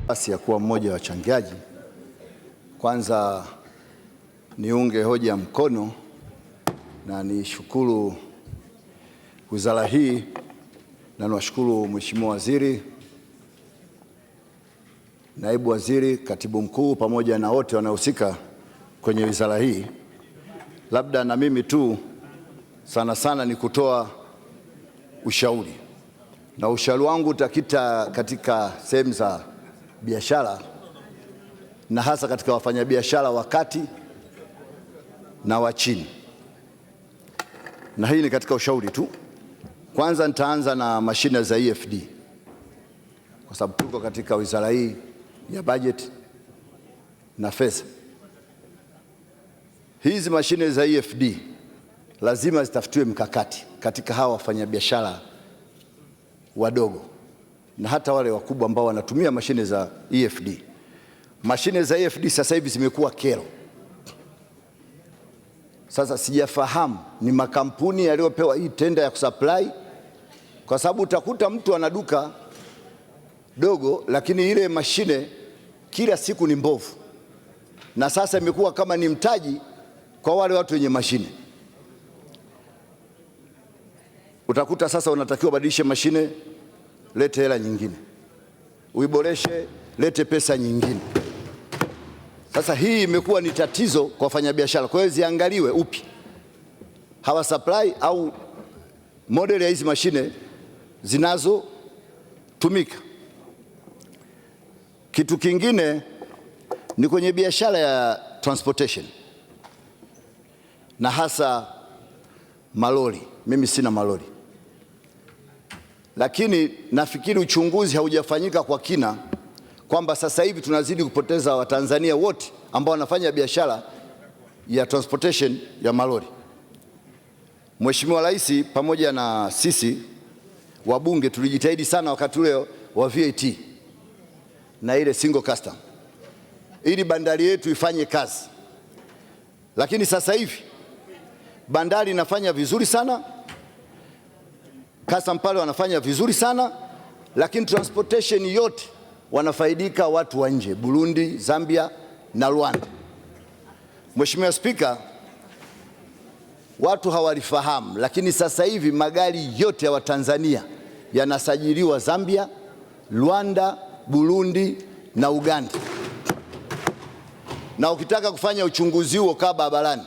Nafasi ya kuwa mmoja wa wachangiaji, kwanza niunge hoja mkono na nishukuru wizara hii na niwashukuru Mheshimiwa Waziri, Naibu Waziri, Katibu Mkuu pamoja na wote wanaohusika kwenye wizara hii. Labda na mimi tu sana ni kutoa ushauri, na ushauri wangu utakita katika sehemu za biashara na hasa katika wafanyabiashara wa kati na wa chini, na hii ni katika ushauri tu. Kwanza nitaanza na mashine za EFD kwa sababu tuko katika wizara hii ya budget na fedha. Hizi mashine za EFD lazima zitafutiwe mkakati katika hawa wafanyabiashara wadogo na hata wale wakubwa ambao wanatumia mashine za EFD. Mashine za EFD sasa hivi zimekuwa kero. Sasa sijafahamu ni makampuni yaliyopewa hii tenda ya kusupply, kwa sababu utakuta mtu ana duka dogo lakini ile mashine kila siku ni mbovu, na sasa imekuwa kama ni mtaji kwa wale watu wenye mashine. Utakuta sasa unatakiwa badilishe mashine, lete hela nyingine, uiboreshe, lete pesa nyingine. Sasa hii imekuwa ni tatizo kwa wafanyabiashara. Kwa hiyo ziangaliwe upi hawa supply au model ya hizi mashine zinazotumika. Kitu kingine ni kwenye biashara ya transportation na hasa malori. Mimi sina malori, lakini nafikiri uchunguzi haujafanyika kwa kina kwamba sasa hivi tunazidi kupoteza Watanzania wote ambao wanafanya biashara ya transportation ya malori. Mheshimiwa Rais pamoja na sisi wabunge tulijitahidi sana wakati ule wa VAT na ile single custom ili bandari yetu ifanye kazi, lakini sasa hivi bandari inafanya vizuri sana, custom pale wanafanya vizuri sana, lakini transportation yote wanafaidika watu wa nje, Burundi, Zambia na Rwanda. Mheshimiwa Spika, watu hawalifahamu, lakini sasa hivi magari yote ya Watanzania yanasajiliwa Zambia, Rwanda, Burundi na Uganda. Na ukitaka kufanya uchunguzi huo kaa barabarani,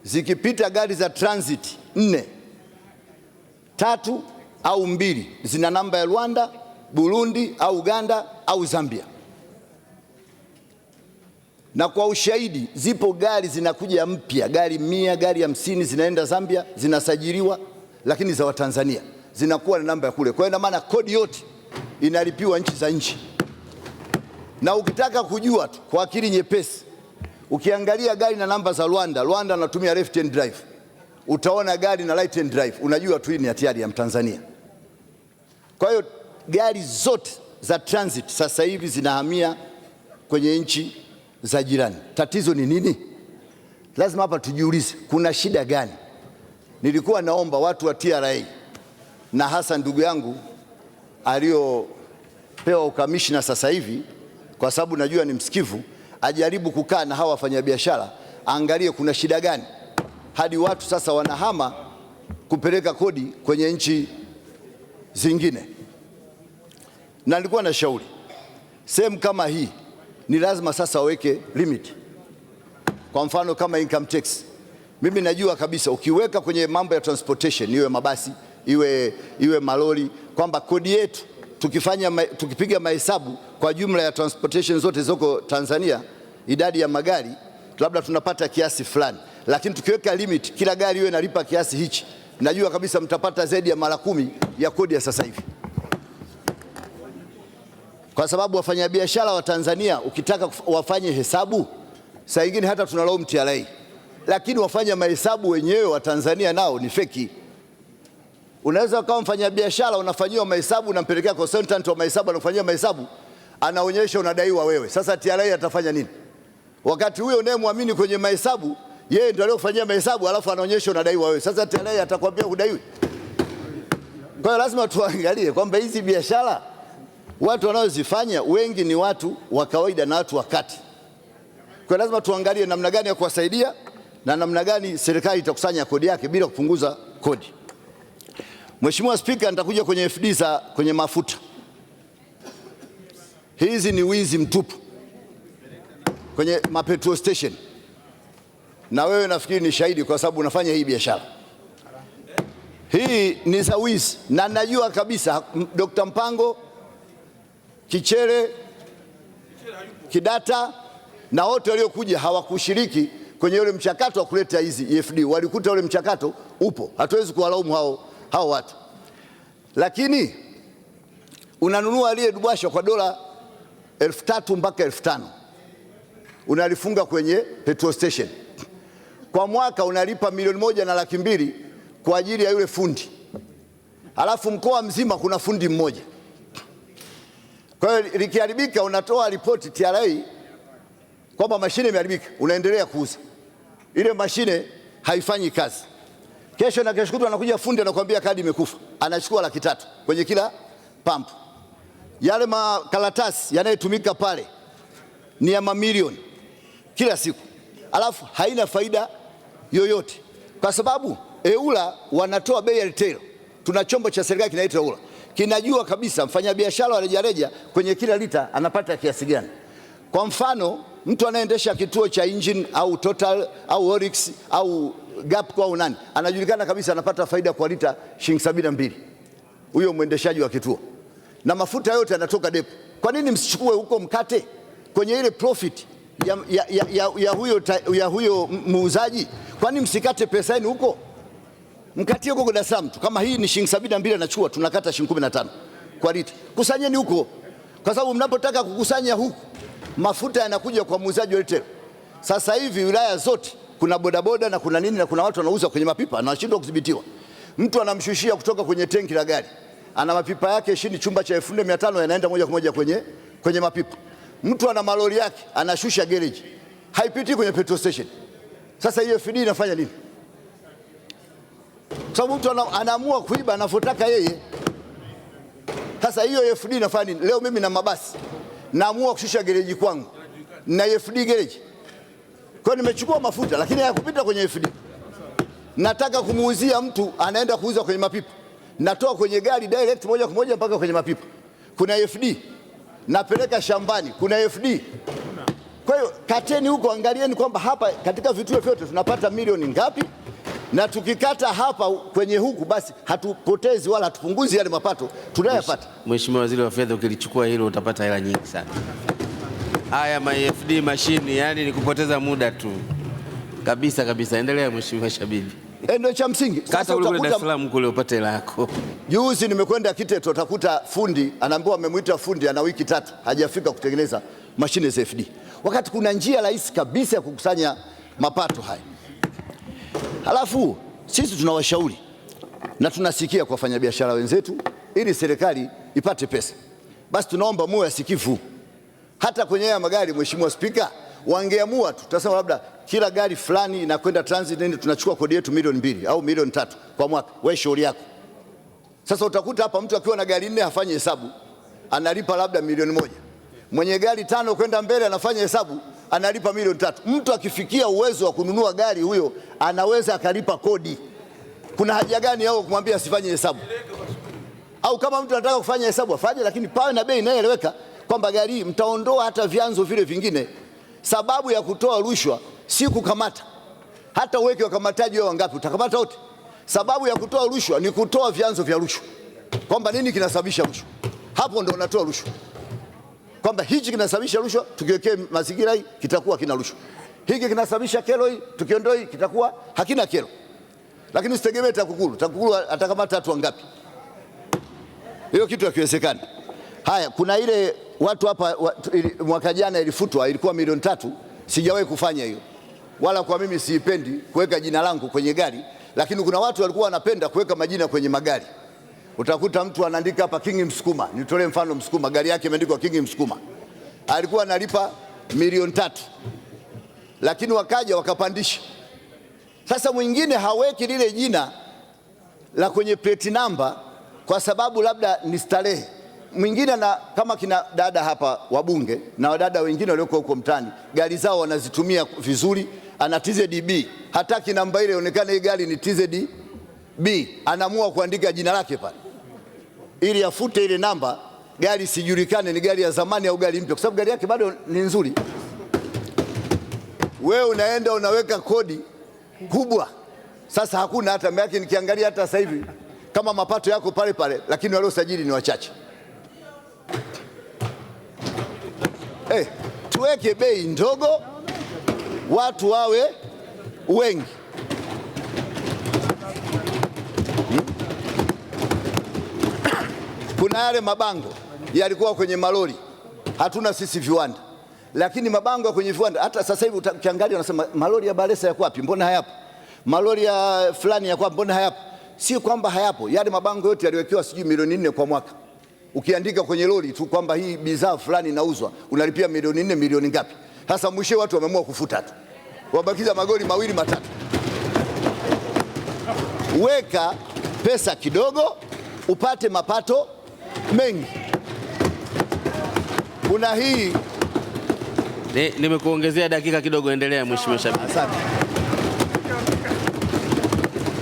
zikipita gari za transit 4, 3 au 2 zina namba ya Rwanda, Burundi au Uganda au Zambia. Na kwa ushahidi, zipo gari zinakuja mpya, gari 100, gari 50 zinaenda Zambia, zinasajiliwa, lakini za Watanzania zinakuwa na namba ya kule. Kwa hiyo maana kodi yote inalipiwa nchi za nchi. Na ukitaka kujua tu kwa akili nyepesi, ukiangalia gari na namba za Rwanda, Rwanda anatumia left hand drive, utaona gari na right hand drive, unajua tu ni hatari ya Mtanzania. Kwa hiyo gari zote za transit sasa hivi zinahamia kwenye nchi za jirani. Tatizo ni nini? Lazima hapa tujiulize, kuna shida gani? Nilikuwa naomba watu wa TRA na hasa ndugu yangu aliyopewa ukamishna sasa hivi, kwa sababu najua ni msikivu, ajaribu kukaa na hawa wafanyabiashara, angalie kuna shida gani hadi watu sasa wanahama kupeleka kodi kwenye nchi zingine. Na nilikuwa na shauri sehemu kama hii ni lazima sasa waweke limit. Kwa mfano kama income tax, mimi najua kabisa ukiweka kwenye mambo ya transportation, iwe mabasi iwe malori, kwamba kodi yetu tukipiga mahesabu kwa jumla ya transportation zote zoko Tanzania, idadi ya magari labda tunapata kiasi fulani, lakini tukiweka limit kila gari iwe nalipa kiasi hichi, najua kabisa mtapata zaidi ya mara 10 ya kodi ya sasa hivi. Kwa sababu wafanyabiashara wa Tanzania ukitaka wafanye hesabu, saa nyingine hata tunalaumu TRA, lakini wafanya mahesabu wenyewe wa Tanzania nao ni feki. Unaweza kama mfanyabiashara unafanyiwa mahesabu, unampelekea consultant wa mahesabu, anafanyia mahesabu, anaonyesha unadaiwa wewe. Sasa TRA atafanya nini? Wakati huyo unayemwamini kwenye mahesabu, yeye ndio aliyofanyia mahesabu, alafu anaonyesha unadaiwa wewe. Sasa TRA atakwambia hudaiwi. Kwa hiyo lazima tuangalie kwamba hizi biashara watu wanaozifanya wengi ni watu wa kawaida na watu wa kati. Kwa lazima tuangalie namna gani ya kuwasaidia na namna gani serikali itakusanya kodi yake bila kupunguza kodi. Mheshimiwa Spika, nitakuja kwenye FD za kwenye mafuta. Hizi ni wizi mtupu kwenye mapetrol station, na wewe nafikiri ni shahidi kwa sababu unafanya hii biashara. Hii ni za wizi, na najua kabisa Dr. Mpango, Kichere, Kidata na wote waliokuja hawakushiriki kwenye ule mchakato wa kuleta hizi EFD. Walikuta ule mchakato upo, hatuwezi kuwalaumu hao watu. Lakini unanunua aliyedubashwa kwa dola 3,000 mpaka 5,000, unalifunga kwenye petrol station. Kwa mwaka unalipa $1,200,000 kwa ajili ya yule fundi, alafu mkoa mzima kuna fundi mmoja. Kwa hiyo likiharibika unatoa ripoti TRA kwamba mashine imeharibika, unaendelea kuuza. Ile mashine haifanyi kazi. Kesho na kesho kutwa anakuja fundi anakuambia kadi imekufa, anachukua 300,000 kwenye kila pump. Yale makaratasi yanayotumika pale ni ya mamilioni kila siku, alafu haina faida yoyote, kwa sababu EWURA wanatoa bei ya retail. Tuna chombo cha serikali kinaitwa EWURA, kinajua kabisa mfanyabiashara wa rejareja kwenye kila lita anapata kiasi gani. Kwa mfano, mtu anayeendesha kituo cha Engine au Total au Oryx au Gapco au nani, anajulikana kabisa anapata faida kwa lita shilingi 72, huyo mwendeshaji wa kituo, na mafuta yote yanatoka depo. Kwa nini msichukue huko mkate kwenye ile profit ya huyo muuzaji? Kwa nini msikate pesa yenu huko, mkatie huko Dar es Salaam tu? Kama hii ni shilingi 72 anachukua, tunakata shilingi 15 kwa lita. Kusanyeni huko, kwa sababu mnapotaka kukusanya huku mafuta yanakuja kwa muuzaji wa retail. Sasa hivi wilaya zote kuna bodaboda na kuna nini na kuna watu wanauza kwenye mapipa na wanashindwa kudhibitiwa. Mtu anamshushia kutoka kwenye tenki la gari, ana mapipa yake chini, chumba cha 1500 yanaenda moja kwa moja kwenye mapipa. Mtu ana malori yake anashusha garage, haipiti kwenye petrol station. Sasa hiyo FD inafanya nini? Sababu mtu anaamua kuiba anafotaka yeye. Sasa hiyo FD inafanya nini? Leo mimi na mabasi naamua kushusha gereji kwangu na FD gereji, kwa nimechukua mafuta lakini hayakupita kwenye FD. Nataka kumuuzia mtu anaenda kuuza kwenye mapipa, natoa kwenye gari direct moja kwa moja mpaka kwenye mapipa, kuna FD. Napeleka shambani, kuna FD. Kwa hiyo kateni huko, angalieni kwamba hapa katika vituo vyote tunapata milioni ngapi, na tukikata hapa kwenye huku basi hatupotezi wala hatupunguzi yale mapato tunayopata. Mheshimiwa Waziri wa Fedha, ukilichukua hilo utapata hela nyingi sana. Haya FD mashine yani ni kupoteza muda tu kabisa kabisa. Endelea Mheshimiwa Shabibi. Ndio cha msingi. Sasa utakuta Dar es Salaam kule upate hela yako. Juzi nimekwenda Kiteto, utakuta fundi anaambiwa amemwita fundi ana wiki 3 hajafika kutengeneza mashine za FD, wakati kuna njia rahisi kabisa ya kukusanya mapato haya. Halafu sisi tunawashauri na tunasikia kwa wafanyabiashara wenzetu, ili serikali ipate pesa, basi tunaomba muwe asikifu. Hata kwenye haya magari, Mheshimiwa Spika, wangeamua tu tutasema labda kila gari fulani inakwenda transit ndio tunachukua kodi yetu $2,000,000 au $3,000,000 kwa mwaka. Wewe shauri yako. Sasa utakuta hapa mtu akiwa na gari 4 afanye hesabu analipa labda $1,000,000. Mwenye gari 5 kwenda mbele anafanya hesabu analipa $3,000,000. Mtu akifikia uwezo wa kununua gari huyo anaweza akalipa kodi. Kuna haja gani yao kumwambia asifanye hesabu? Au kama mtu anataka kufanya hesabu afanye, lakini pawe na bei inayoeleweka kwamba gari mtaondoa hata vyanzo vile vingine. Sababu ya kutoa rushwa si kukamata. Hata uweke wakamataji wao wangapi utakamata wote. Sababu ya kutoa rushwa ni kutoa vyanzo vya rushwa. Kwamba nini kinasababisha rushwa? Hapo ndo unatoa rushwa. Kwamba hichi kinasababisha rushwa, tukiwekee mazingira hii kitakuwa kina rushwa. Hiki kinasababisha kero hii, tukiondoa hii kitakuwa hakina kero. Lakini usitegemee TAKUKURU. TAKUKURU atakamata watu wangapi? Hiyo kitu hakiwezekani. Haya, kuna ile watu hapa mwaka jana ilifutwa, ilikuwa $3,000,000. Sijawahi kufanya hiyo, wala kwa mimi siipendi kuweka jina langu kwenye gari, lakini kuna watu walikuwa wanapenda kuweka majina kwenye magari. Utakuta mtu anaandika hapa King Msukuma, nitolee mfano Msukuma, gari yake imeandikwa King Msukuma, alikuwa analipa $3,000,000, lakini wakaja wakapandisha. Sasa mwingine haweki lile jina la kwenye plate number kwa sababu labda ni starehe, mwingine na kama kina dada hapa wabunge na wadada wengine walioko huko mtaani, gari zao wanazitumia vizuri, ana TZB, hataki namba ile ionekane hii gari ni TZB, anaamua kuandika jina lake pale ili afute ile namba, gari sijulikane ni gari ya zamani au gari mpya, kwa sababu gari yake bado ni nzuri. Wewe unaenda unaweka kodi kubwa, sasa hakuna hata yake. Nikiangalia hata sasa hivi kama mapato yako pale pale, lakini waliosajili ni wachache. Tuweke bei ndogo, watu wawe wengi. Kuna yale mabango yalikuwa kwenye malori, hatuna sisi viwanda, lakini mabango ya kwenye viwanda hata sasa hivi ukiangalia unasema malori ya Balesa yako wapi? Mbona hayapo? Malori ya fulani yako wapi? Mbona hayapo? Si kwamba hayapo, yale mabango yote yaliwekewa sijui milioni 4 kwa mwaka. Ukiandika kwenye lori tu kwamba hii bidhaa fulani inauzwa, unalipia milioni 4, milioni ngapi? Sasa mwisho watu wameamua kufuta tu, wabakiza magoli 2 matatu. Weka pesa kidogo upate mapato mengi. Kuna hii nimekuongezea dakika kidogo, endelea Mheshimiwa Shabib. Asante.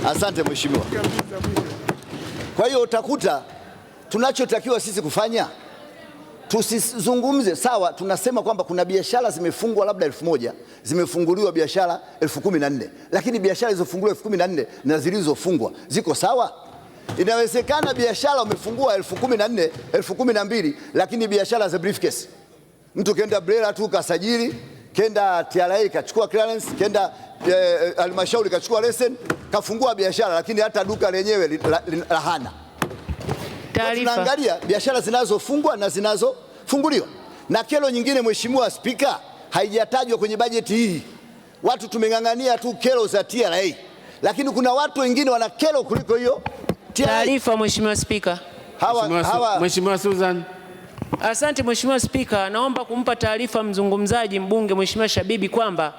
Asante Mheshimiwa. Kwa hiyo utakuta tunachotakiwa sisi kufanya, tusizungumze sawa. Tunasema kwamba kuna biashara zimefungwa labda 1000, zimefunguliwa biashara 1014, lakini biashara zilizofunguliwa 1014 na zilizofungwa ziko sawa? Inawezekana biashara umefungua 1014, 1012, lakini biashara za briefcase, mtu kenda BRELA tu kasajili, kenda TRA kachukua clearance, kenda halmashauri kachukua leseni, kafungua biashara, lakini hata duka lenyewe hana. Tunaangalia biashara zinazofungwa na zinazofunguliwa. Na kero nyingine, Mheshimiwa Spika, haijatajwa kwenye bajeti hii. Watu tumeng'ang'ania tu kero za TRA, lakini kuna watu wengine wana kero kuliko hiyo TRA. Taarifa Mheshimiwa Spika. Mheshimiwa Susan. Asante Mheshimiwa Spika, naomba kumpa taarifa mzungumzaji mbunge Mheshimiwa Shabibi kwamba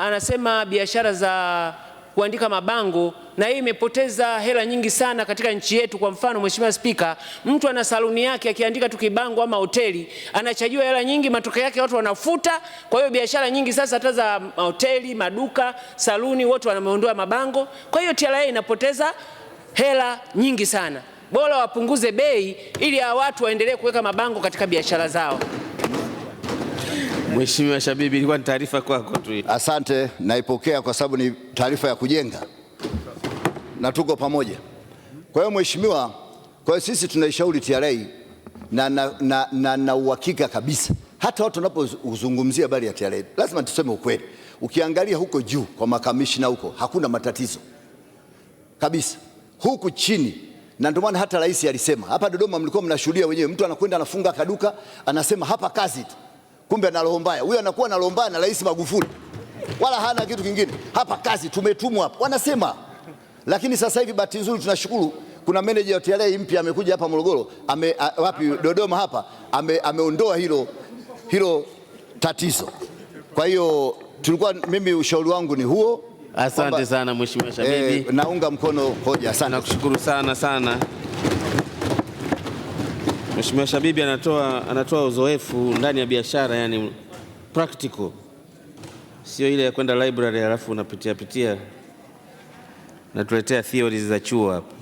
anasema biashara za kuandika mabango na hii imepoteza hela nyingi sana katika nchi yetu. Kwa mfano Mheshimiwa Spika, mtu ana saluni yake akiandika tu kibango ama hoteli anachajiwa hela nyingi, matokeo yake watu wanafuta. Kwa hiyo biashara nyingi sasa hata za hoteli, maduka, saluni wote wanameondoa mabango. Kwa hiyo TRA inapoteza hela nyingi sana. Bora wapunguze bei ili watu waendelee kuweka mabango katika biashara zao. Mheshimiwa Shabibi, ilikuwa ni taarifa kwako tu. Asante, naipokea kwa sababu ni taarifa ya kujenga na tuko pamoja. Kwa hiyo Mheshimiwa, kwa hiyo sisi tunaishauri TRA na uhakika kabisa, hata watu wanapozungumzia habari ya TRA lazima tuseme ukweli. Ukiangalia huko juu kwa makamishna huko hakuna matatizo kabisa, huku chini. Na ndio maana hata rais alisema hapa Dodoma, mlikuwa mnashuhudia wenyewe, mtu anakwenda anafunga kaduka anasema hapa kazi tu, kumbe ana roho mbaya. Huyo anakuwa na roho mbaya na Rais Magufuli, wala hana kitu kingine. Hapa kazi, tumetumwa hapa, wanasema. Lakini sasa hivi bahati nzuri tunashukuru kuna manager wa TRA mpya amekuja hapa Morogoro, Dodoma hapa, ameondoa hilo tatizo. Kwa hiyo mimi ushauri wangu ni huo. Asante sana Mheshimiwa Shabibi. Naunga mkono hoja. Asante. Nakushukuru sana. Mheshimiwa Shabibi anatoa uzoefu ndani ya biashara, yani practical, sio ile ya kwenda library alafu unapitia natuletea theories za chuo hapa.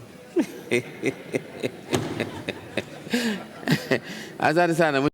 Asante sana.